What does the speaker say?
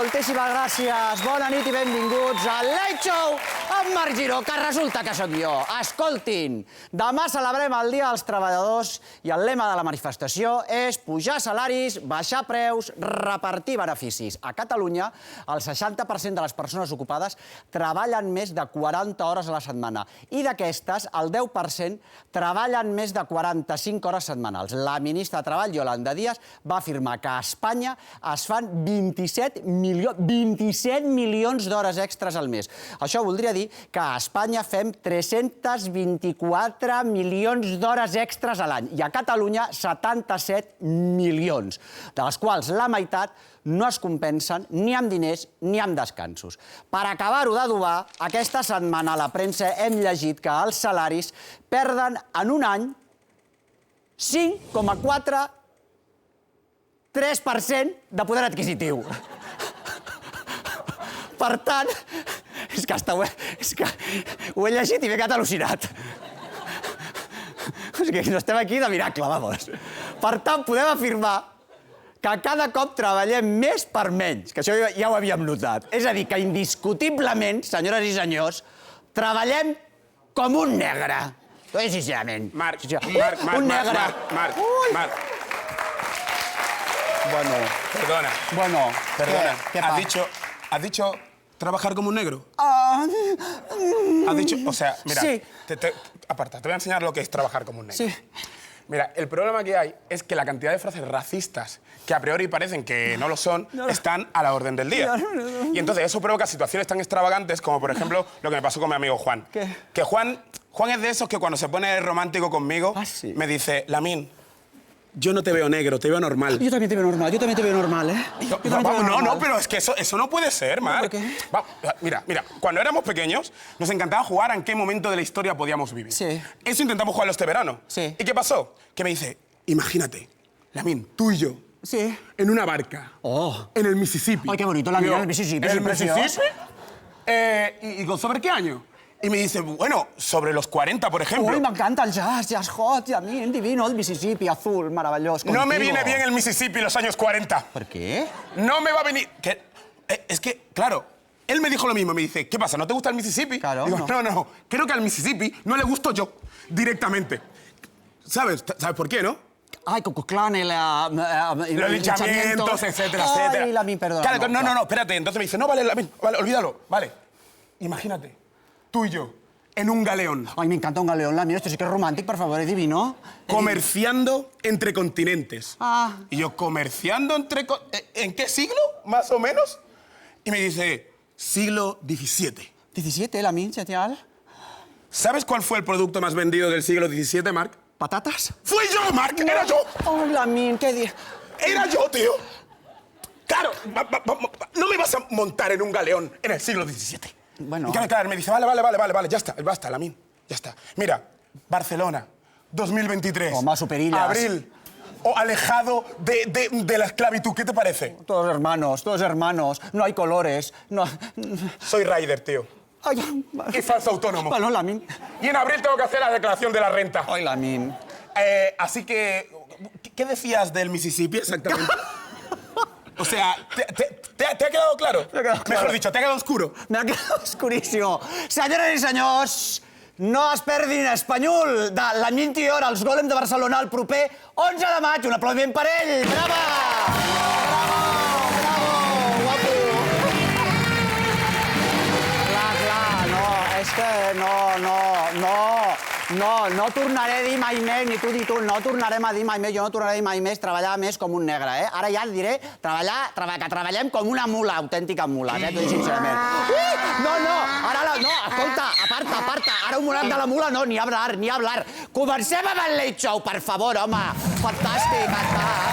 Moltíssimes gràcies. Bona nit i benvinguts al Late Show amb Marc Giró, que resulta que sóc jo. Escoltin, demà celebrem el Dia dels Treballadors i el lema de la manifestació és pujar salaris, baixar preus, repartir beneficis. A Catalunya, el 60% de les persones ocupades treballen més de 40 hores a la setmana i d'aquestes, el 10% treballen més de 45 hores setmanals. La ministra de Treball, Yolanda Díaz, va afirmar que a Espanya es fan 27 milions d'hores extres al mes. Això voldria dir que a Espanya fem 324 milions d'hores extres a l'any i a Catalunya 77 milions, de les quals la meitat no es compensen ni amb diners ni amb descansos. Per acabar-ho d'adobar, aquesta setmana a la premsa hem llegit que els salaris perden en un any 5,3% de poder adquisitiu. Per tant, és que ho he llegit i m'he quedat al·lucinat. És que no estem aquí de miracle, vamos. Per tant, podem afirmar que cada cop treballem més per menys, que això ja ho havíem notat. És a dir, que indiscutiblement, senyores i senyors, treballem com un negre. T'ho dic sincerament. Marc. Bueno, perdona. ¿Has dicho trabajar como un negro? ¿Has dicho? O sea, mira, sí. Aparta, te voy a enseñar lo que es trabajar como un negro. Sí. Mira, el problema que hay es que la cantidad de frases racistas que a priori parecen que no lo son, están a la orden del día. Y entonces eso provoca situaciones tan extravagantes como, por ejemplo, lo que me pasó con mi amigo Juan. ¿Qué? Que Juan es de esos que cuando se pone romántico conmigo, sí. me dice, Lamín, yo no te veo negro, te veo normal. Yo también te veo normal, ¿eh? No, pero es que eso no puede ser, Marc. ¿Por qué? Mira, cuando éramos pequeños, nos encantaba jugar a en qué momento de la historia podíamos vivir. Sí. Eso intentamos jugarlo este verano. Sí. ¿Y qué pasó? Que me dice, imagínate, Lamín, tú y yo, sí, en una barca, en el Mississippi. Ay, qué bonito, Lamín, en el Mississippi. ¿En el Mississippi? ¿Y sobre qué año? Y me dice, bueno, sobre los 40, por ejemplo. Uy, m'encanta el jazz hot, i a mi, divino, el Mississippi, azul, meravellós, contigo. No me viene bien el Mississippi en los años 40. ¿Por qué? No me va a venir... Es que, claro, él me dijo lo mismo. Me dice, ¿qué pasa? ¿No te gusta el Mississippi? Claro, Digo, no. no. Creo que al Mississippi no le gusto yo, directamente. ¿Sabes por qué, no? Ay, Cucuclán, los linchamientos, etcétera. Ay, Lamín, perdona. Claro, no, espérate. Entonces me dice, no, vale, Lamín, vale, olvídalo, vale. Imagínate, tú y yo, en un galeón. Ay, me encanta un galeón, Lamín, esto sí que es romántico, por favor, es divino. Comerciando entre continentes. Y yo, ¿comerciando entre... ¿En qué siglo, más o menos? Y me dice, siglo XVII. ¿17, Lamín, chatial? ¿Sabes cuál fue el producto más vendido del siglo XVII, Marc? ¿Patatas? ¡Fui yo, Marc! ¡Era yo! Ay, Lamín, qué día. ¡Era yo, tío! Claro, no me vas a montar en un galeón en el siglo XVII. Bueno. Y claro, me dice, vale, ya está, basta, Lamín, ya está. Mira, Barcelona, 2023. Más superillas. Abril. O alejado de la esclavitud, ¿qué te parece? Todos hermanos, no hay colores, no... Soy rider, tío. Ay, Y falso autónomo. Bueno, Lamín. Y en abril tengo que hacer la declaración de la renta. Ay, Lamín. Así que, ¿qué decías del Mississippi exactamente? O sea, ¿te ha quedado claro? Me ha quedado claro. Mejor dicho, ¿te ha quedado oscuro? Me ha quedat oscurísimo. Senyores i senyors, no es perdin Espanyol de Lamín Tior als Gòlem de Barcelona el proper 11 de maig. Un aplaudiment per ell. Bravo! Guapo. Clar, no, és que no tornaré a dir mai més, ni tu, no tornarem a dir mai més, jo no tornaré a dir mai més treballar més com un negre, eh? Ara ja diré que treballem com una mula, autèntica mula, t'ho dic sincerament. No, escolta, aparta, ara un monat de la mula no, ni hablar. Comencem amb el Late Show, per favor, home. Fantàstic, està.